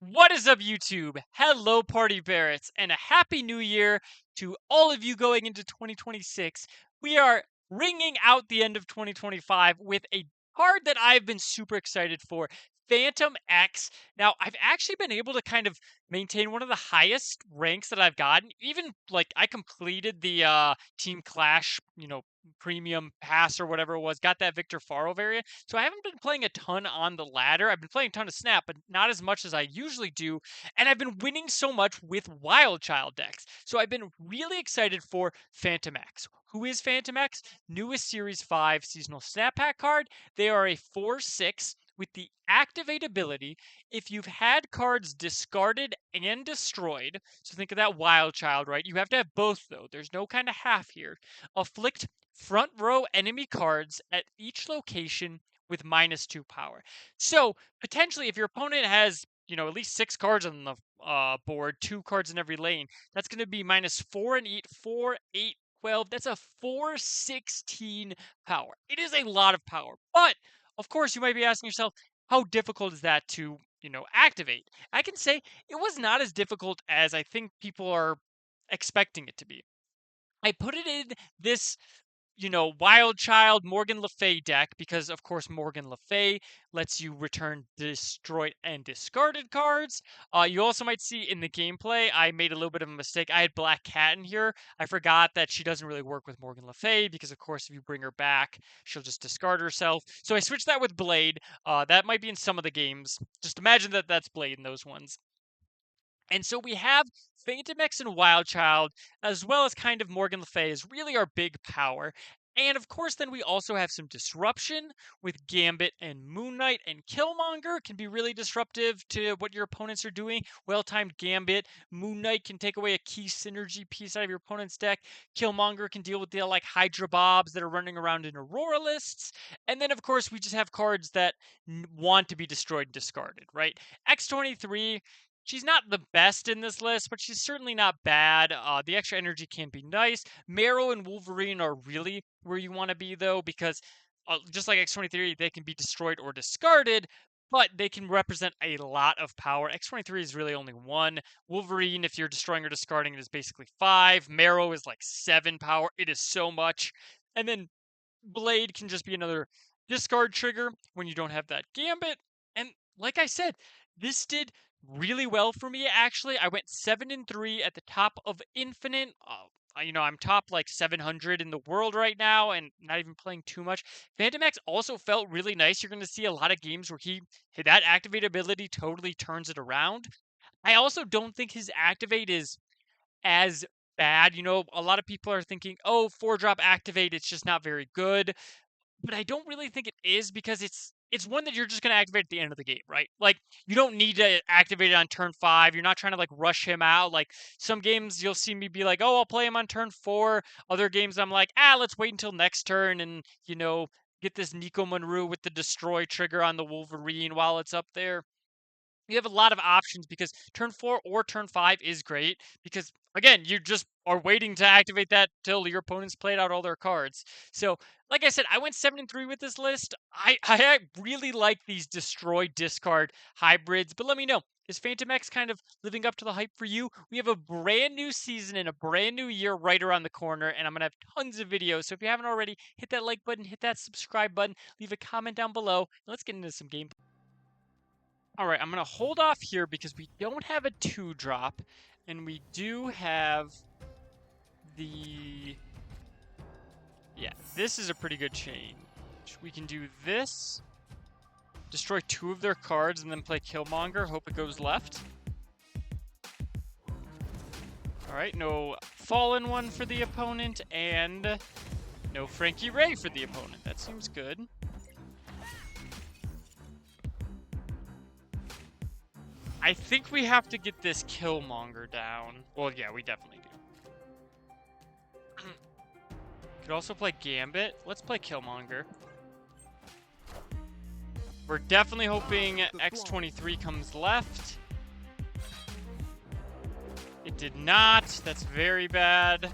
What is up, YouTube? Hello, Party Barretts, and a Happy New Year to all of you going into 2026. We are ringing out the end of 2025 with a card that I've been super excited for, Phantom X. Now, I've actually been able to kind of maintain one of the highest ranks that I've gotten. Even like I completed the Team Clash, premium pass or whatever it was, got that Victor Faro variant. So I haven't been playing a ton on the ladder. I've been playing a ton of Snap, but not as much as I usually do. And I've been winning so much with Wild Child decks. So I've been really excited for Fantomex. Who is Fantomex? Newest Series 5 seasonal Snap Pack card. They are a 4/6 with the activate ability. If you've had cards discarded and destroyed, so think of that Wild Child, right? You have to have both, though. There's no kind of half here. Afflict front row enemy cards at each location with -2 power. So potentially, if your opponent has at least 6 cards on the board, 2 cards in every lane, that's going to be -4 and 8, 4, 8, 12. That's a 416 power. It is a lot of power. But of course, you might be asking yourself, how difficult is that to activate? I can say it was not as difficult as I think people are expecting it to be. I put it in this Wild Child Morgan Le Fay deck because, of course, Morgan Le Fay lets you return destroyed and discarded cards. You also might see in the gameplay, I made a little bit of a mistake. I had Black Cat in here. I forgot that she doesn't really work with Morgan Le Fay because, of course, if you bring her back, she'll just discard herself. So I switched that with Blade. That might be in some of the games. Just imagine that that's Blade in those ones. And so we have Fantomex and Wild Child, as well as kind of Morgan Le Fay is really our big power. And of course, then we also have some disruption with Gambit and Moon Knight, and Killmonger can be really disruptive to what your opponents are doing. Well-timed Gambit, Moon Knight can take away a key synergy piece out of your opponent's deck. Killmonger can deal with the like Hydra Bobs that are running around in Aurora lists. And then, of course, we just have cards that want to be destroyed and discarded, right? X-23, she's not the best in this list, but she's certainly not bad. The extra energy can be nice. Marrow and Wolverine are really where you want to be, though, because just like X-23, they can be destroyed or discarded, but they can represent a lot of power. X-23 is really only 1. Wolverine, if you're destroying or discarding it, is basically 5. Marrow is like 7 power. It is so much. And then Blade can just be another discard trigger when you don't have that Gambit. And like I said, this did really well for me, actually. I went 7-3 at the top of Infinite. I'm top like 700 in the world right now and not even playing too much. Fantomex also felt really nice. You're going to see a lot of games where that activate ability totally turns it around. I also don't think his activate is as bad. A lot of people are thinking, oh, 4-drop activate, it's just not very good. But I don't really think it is because it's one that you're just going to activate at the end of the game, right? Like, you don't need to activate it on turn 5. You're not trying to, like, rush him out. Like, some games you'll see me be like, oh, I'll play him on turn 4. Other games I'm like, let's wait until next turn and, get this Nico Monroe with the destroy trigger on the Wolverine while it's up there. You have a lot of options because turn 4 or turn 5 is great because, again, you just are waiting to activate that till your opponent's played out all their cards. So, like I said, I went 7-3 with this list. I really like these destroy discard hybrids, but let me know. Is Fantomex kind of living up to the hype for you? We have a brand new season and a brand new year right around the corner, and I'm going to have tons of videos. So if you haven't already, hit that like button, hit that subscribe button, leave a comment down below, and let's get into some gameplay. All right, I'm going to hold off here because we don't have a 2-drop, and we do have the... Yeah, this is a pretty good chain. We can do this, destroy 2 of their cards, and then play Killmonger, hope it goes left. All right, no Fallen One for the opponent, and no Frankie Ray for the opponent. That seems good. I think we have to get this Killmonger down. Well, yeah, we definitely do. Could also play Gambit. Let's play Killmonger. We're definitely hoping X-23 comes left. It did not. That's very bad.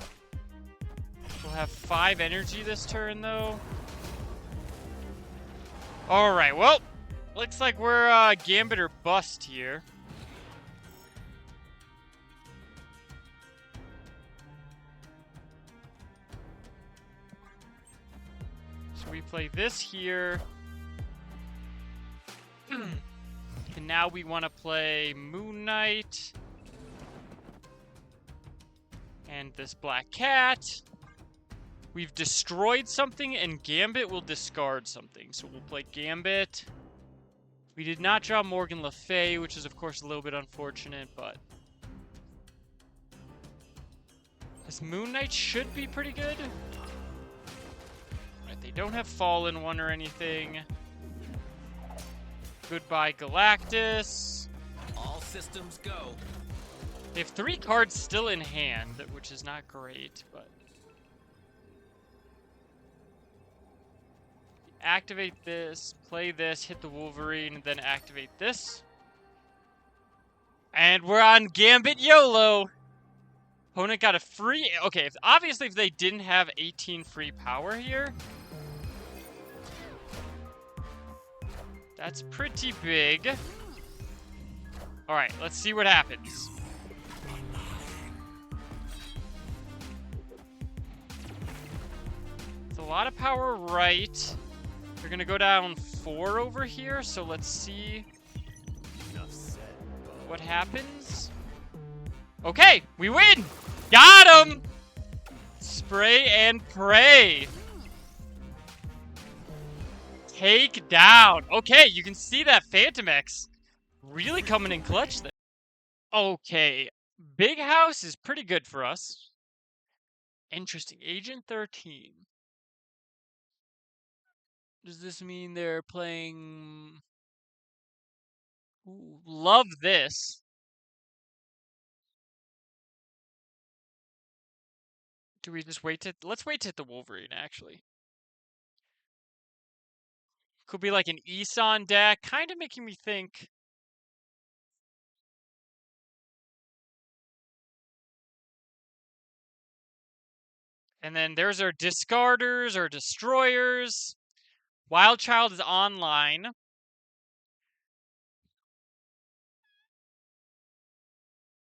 We'll have 5 energy this turn, though. Alright, well, looks like we're Gambit or bust here. we play this here. And now we want to play Moon Knight. And this Black Cat. We've destroyed something, and Gambit will discard something. So we'll play Gambit. We did not draw Morgan Le Fay, which is, of course, a little bit unfortunate, but... This Moon Knight should be pretty good. Right, they don't have Fallen One or anything. Goodbye, Galactus. All systems go. They have 3 cards still in hand, which is not great, but... Activate this, play this, hit the Wolverine, and then activate this. And we're on Gambit YOLO! Opponent got a free... Okay, obviously if they didn't have 18 free power here... That's pretty big. Alright, let's see what happens. It's a lot of power right. They're gonna go down 4 over here, so let's see what happens. Okay, we win! Got him! Spray and pray. Take down. Okay, you can see that Fantomex really coming in clutch there. Okay, Big House is pretty good for us. Interesting. Agent 13. Does this mean they're playing... Ooh, love this. Do we just wait to... Let's wait to hit the Wolverine, actually. Could be like an Isan deck. Kind of making me think... And then there's our discarders, our destroyers. Wild Child is online.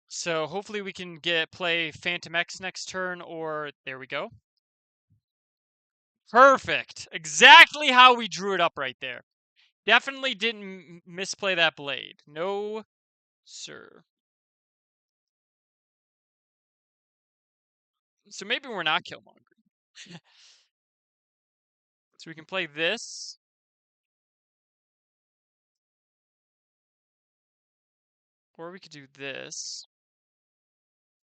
So hopefully we can play Fantomex next turn, or there we go. Perfect. Exactly how we drew it up right there. Definitely didn't misplay that blade. No, sir. So maybe we're not Killmonger. So we can play this. Or we could do this.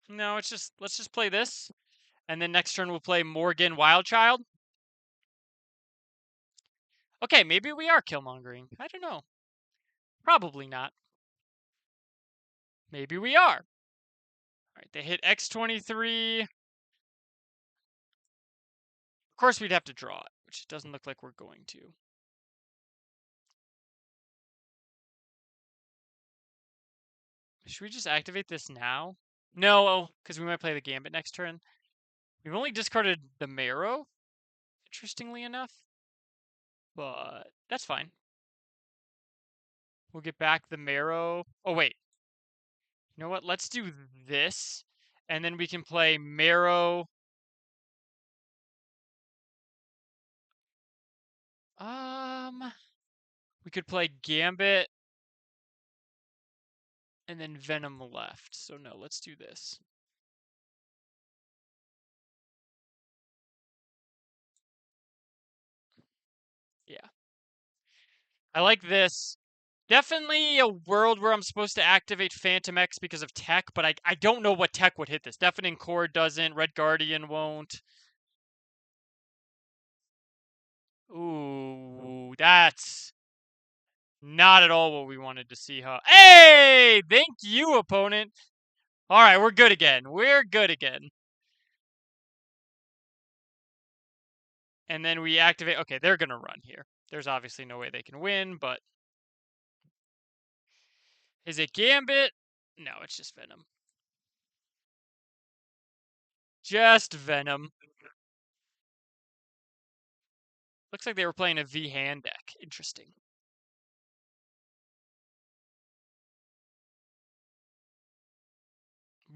No, let's just play this. And then next turn we'll play Morgan Wildchild. Okay, maybe we are Killmongering. I don't know. Probably not. Maybe we are. Alright, they hit X-23. Of course we'd have to draw it, which it doesn't look like we're going to. Should we just activate this now? No, because we might play the Gambit next turn. We've only discarded the Marrow, interestingly enough. But that's fine. We'll get back the Marrow. Oh, wait. You know what? Let's do this. And then we can play Marrow. We could play Gambit. And then Venom left. So no, let's do this. Yeah. I like this. Definitely a world where I'm supposed to activate Fantomex because of tech, but I don't know what tech would hit this. Deafening Core doesn't. Red Guardian won't. Ooh, that's not at all what we wanted to see, huh? Hey! Thank you, opponent. All right, we're good again. We're good again. And then we activate... Okay, they're going to run here. There's obviously no way they can win, but... Is it Gambit? No, it's just Venom. Just Venom. Looks like they were playing a V-Hand deck. Interesting.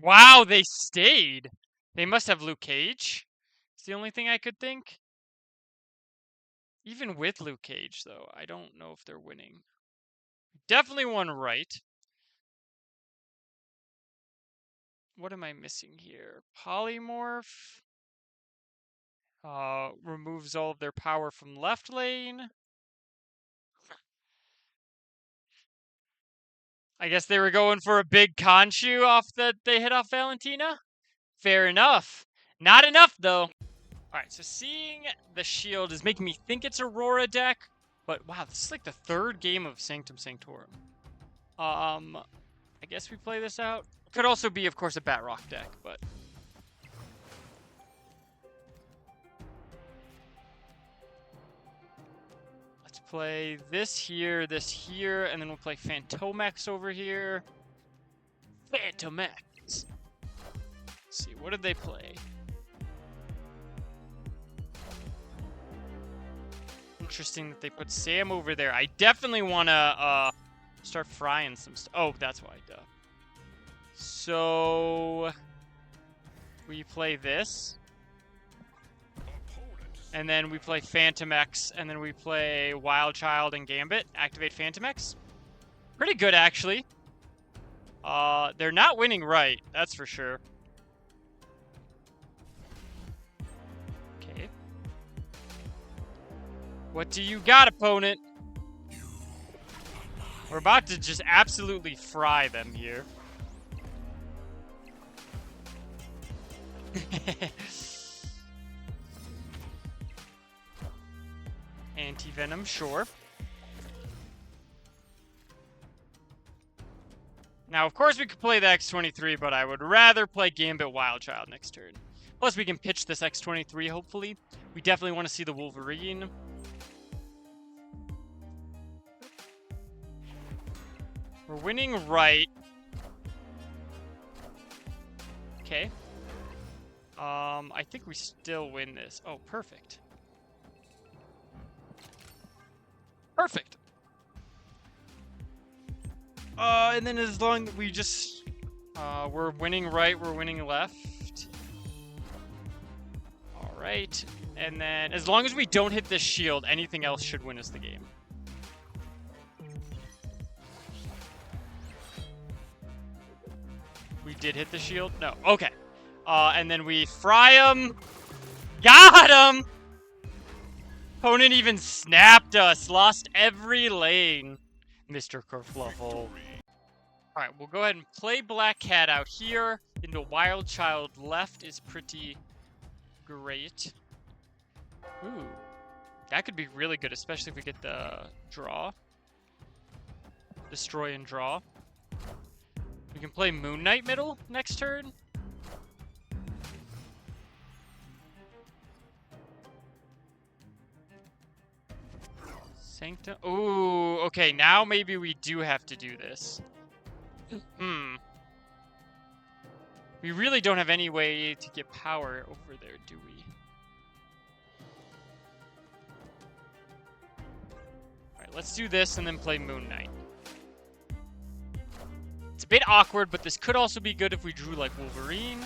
Wow, they stayed. They must have Luke Cage. It's the only thing I could think. Even with Luke Cage, though, I don't know if they're winning. Definitely won right. What am I missing here? Polymorph. Removes all of their power from left lane. I guess they were going for a big Khonshu off that they hit off Valentina. Fair enough. Not enough, though. Alright, so seeing the shield is making me think it's Aurora deck. But wow, this is like the third game of Sanctum Sanctorum. I guess we play this out. Could also be, of course, a Batrock deck, but... Let's play this here, and then we'll play Fantomex over here. Fantomex! Let's see, what did they play? Interesting that they put Sam over there. I definitely want to start frying some stuff. Oh, that's why, duh. So... we play this. And then we play Fantomex, and then we play Wild Child and Gambit. Activate Fantomex. Pretty good, actually. They're not winning right, that's for sure. Okay. What do you got, opponent? We're about to just absolutely fry them here. Anti-venom, sure. Now, of course, we could play the X-23, but I would rather play Gambit Wild Child next turn. Plus, we can pitch this X-23, hopefully. We definitely want to see the Wolverine. We're winning right. Okay. I think we still win this. Oh, perfect. Perfect. And then as long as we just, we're winning right, we're winning left. All right. And then as long as we don't hit this shield, anything else should win us the game. We did hit the shield? No. Okay. And then we fry him. Got him! Opponent even snapped us. Lost every lane. Mr. Kerfluffle. Alright, we'll go ahead and play Black Cat out here. Into Wild Child left is pretty great. Ooh. That could be really good, especially if we get the draw. Destroy and draw. We can play Moon Knight middle next turn. Sanctum. Ooh, okay, now maybe we do have to do this. We really don't have any way to get power over there, do we? Alright, let's do this and then play Moon Knight. It's a bit awkward, but this could also be good if we drew like Wolverine.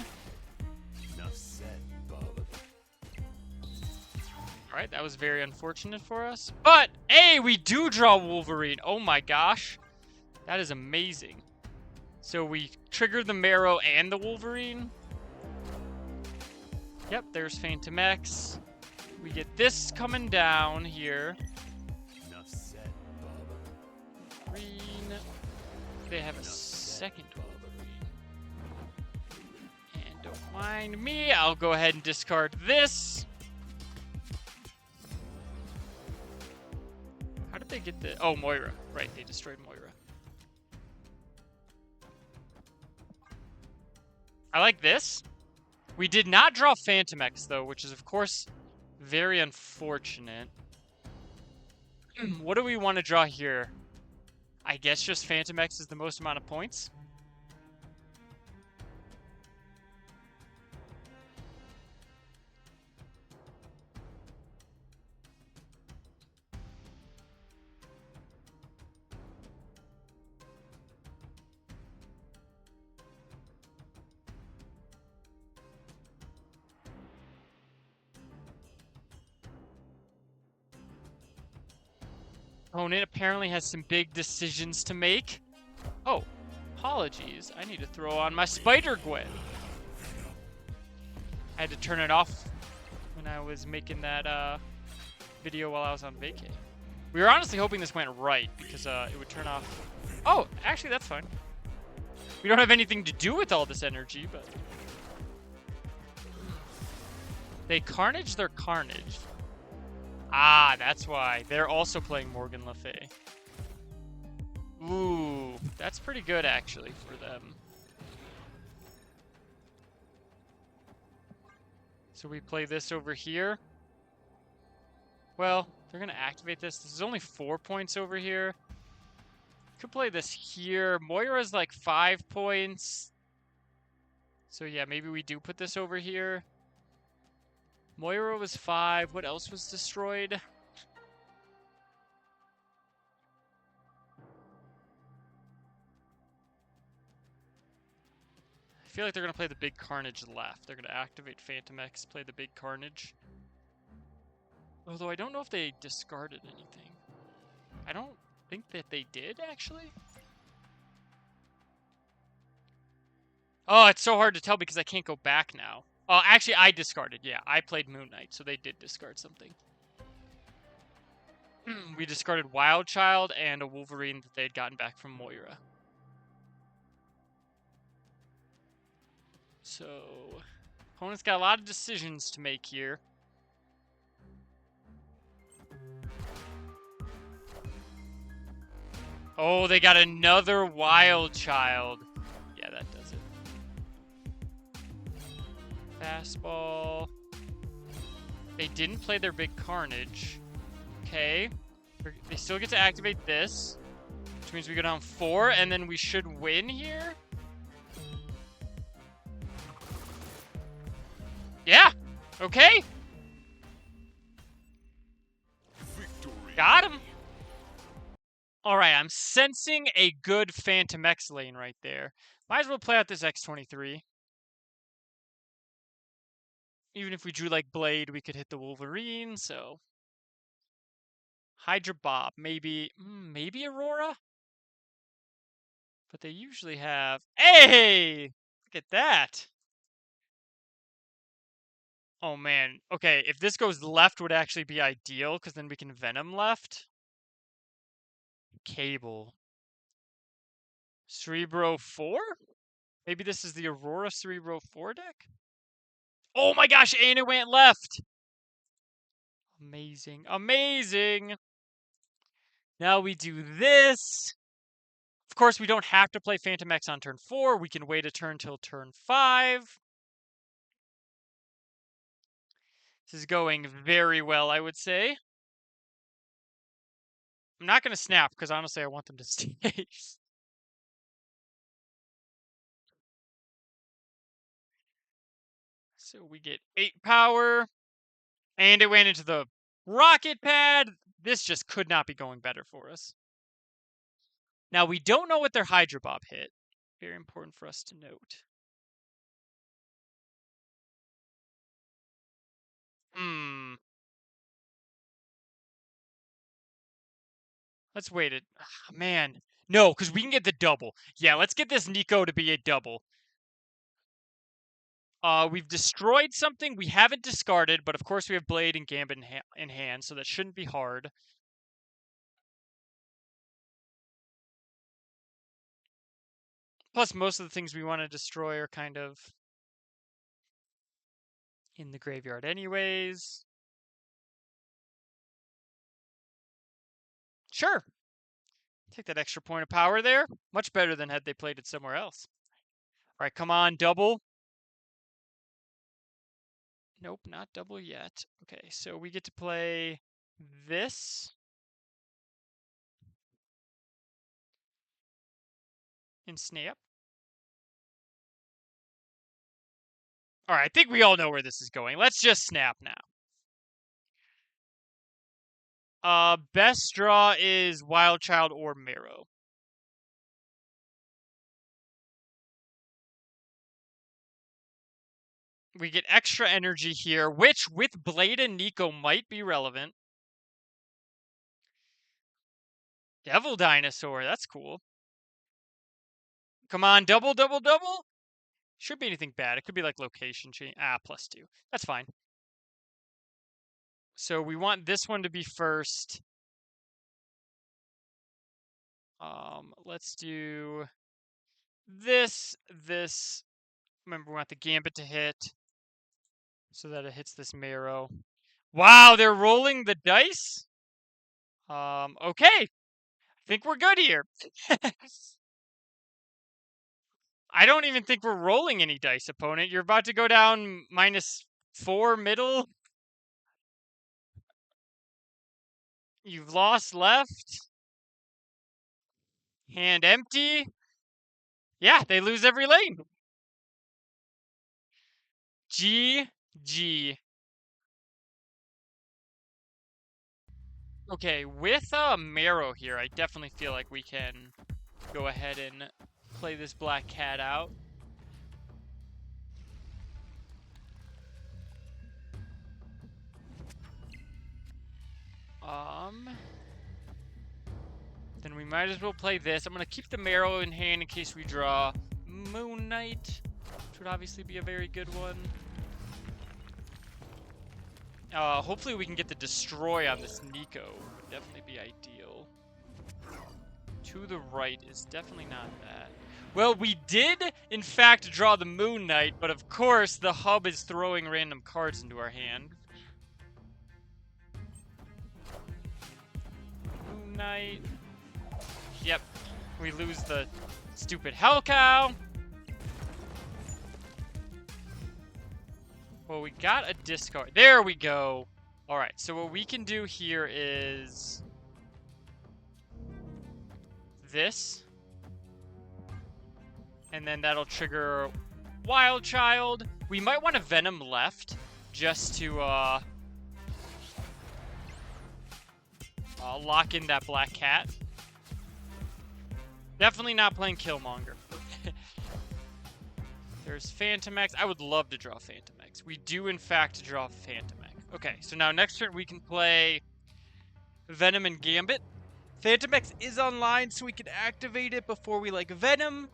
Alright, that was very unfortunate for us. But, hey, we do draw Wolverine. Oh my gosh. That is amazing. So we trigger the Marrow and the Wolverine. Yep, there's Fantomex. We get this coming down here. Green. They have a second Wolverine. And don't mind me, I'll go ahead and discard this. How did they get the... oh, Moira. Right, they destroyed Moira. I like this. We did not draw Fantomex, though, which is, of course, very unfortunate. What do we want to draw here? I guess just Fantomex is the most amount of points. Opponent apparently has some big decisions to make. Oh, apologies. I need to throw on my Spider Gwen. I had to turn it off when I was making that video while I was on vacay. We were honestly hoping this went right because it would turn off. Oh, actually, that's fine. We don't have anything to do with all this energy, but they carnage their carnage. Ah, that's why. They're also playing Morgan Le Fay. Ooh, that's pretty good actually for them. So we play this over here. Well, they're going to activate this. This is only 4 points over here. Could play this here. Moira's like 5 points. So yeah, maybe we do put this over here. Moira was 5. What else was destroyed? I feel like they're going to play the big Carnage left. They're going to activate Fantomex, play the big Carnage. Although I don't know if they discarded anything. I don't think that they did, actually. Oh, it's so hard to tell because I can't go back now. Oh, actually, I discarded. Yeah, I played Moon Knight, so they did discard something. We discarded Wild Child and a Wolverine that they had gotten back from Moira. So, opponent's got a lot of decisions to make here. Oh, they got another Wild Child. Yeah, that does it. Fastball. They didn't play their big Carnage. Okay. They still get to activate this, which means we go down 4, and then we should win here. Yeah. Okay. Victory. Got him. All right, I'm sensing a good Fantomex lane right there. Might as well play out this X23. Even if we drew like Blade, we could hit the Wolverine, so... Hydra Bob, maybe Aurora? But they usually have... Hey! Look at that! Oh man, okay, if this goes left would actually be ideal, because then we can Venom left. Cable. Cerebro 4? Maybe this is the Aurora Cerebro 4 deck? Oh my gosh, and it went left! Amazing, amazing! Now we do this. Of course, we don't have to play Fantomex on turn 4. We can wait a turn till turn 5. This is going very well, I would say. I'm not going to snap, because honestly, I want them to stay. So we get 8 power. And it went into the rocket pad. This just could not be going better for us. Now, we don't know what their Hydra Bob hit. Very important for us to note. Let's wait it. Man. No, because we can get the double. Yeah, let's get this Nico to be a double. We've destroyed something we haven't discarded, but of course we have Blade and Gambit in hand, so that shouldn't be hard. Plus, most of the things we want to destroy are kind of in the graveyard anyways. Sure. Take that extra point of power there. Much better than had they played it somewhere else. All right, come on, double. Nope, not double yet. Okay, so we get to play this. And snap. All right, I think we all know where this is going. Let's just snap now. Best draw is Wild Child or Marrow. We get extra energy here, which with Blade and Nico might be relevant. Devil Dinosaur, that's cool. Come on, double, double, double. Should be anything bad. It could be like location change. +2. That's fine. So we want this one to be first. Let's do this. Remember, we want the Gambit to hit so that it hits this Marrow. Wow, they're rolling the dice? Okay. I think we're good here. I don't even think we're rolling any dice, opponent. You're about to go down -4 middle. You've lost left. Hand empty. Yeah, they lose every lane. GG. Okay, with Marrow here, I definitely feel like we can go ahead and play this black cat out. Then we might as well play this. I'm gonna keep the Marrow in hand in case we draw Moon Knight, which would obviously be a very good one. Hopefully we can get the Destroy on this Nico. Would definitely be ideal. To the right is definitely not that. Well, we did, in fact, draw the Moon Knight, but of course the hub is throwing random cards into our hand. Moon Knight. Yep. We lose the stupid Hell Cow. Well, we got a discard. There we go. Alright, so what we can do here is this. And then that'll trigger Wild Child. We might want a Venom left just to lock in that black cat. Definitely not playing Killmonger. There's Fantomex. I would love to draw Fantomex. We do, in fact, draw Fantomex. Okay, so now next turn we can play Venom and Gambit. Fantomex is online, so we can activate it before we, like, Venom.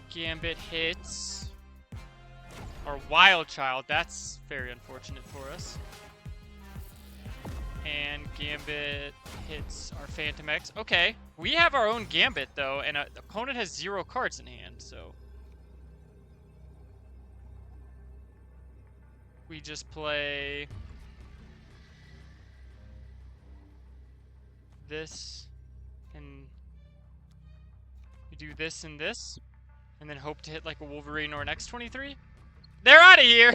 Gambit hits our Wild Child. That's very unfortunate for us. And Gambit hits our Fantomex. Okay, we have our own Gambit, though, and the opponent has 0 cards in hand, so we just play this, and we do this and this, and then hope to hit like a Wolverine or an X-23. They're out of here!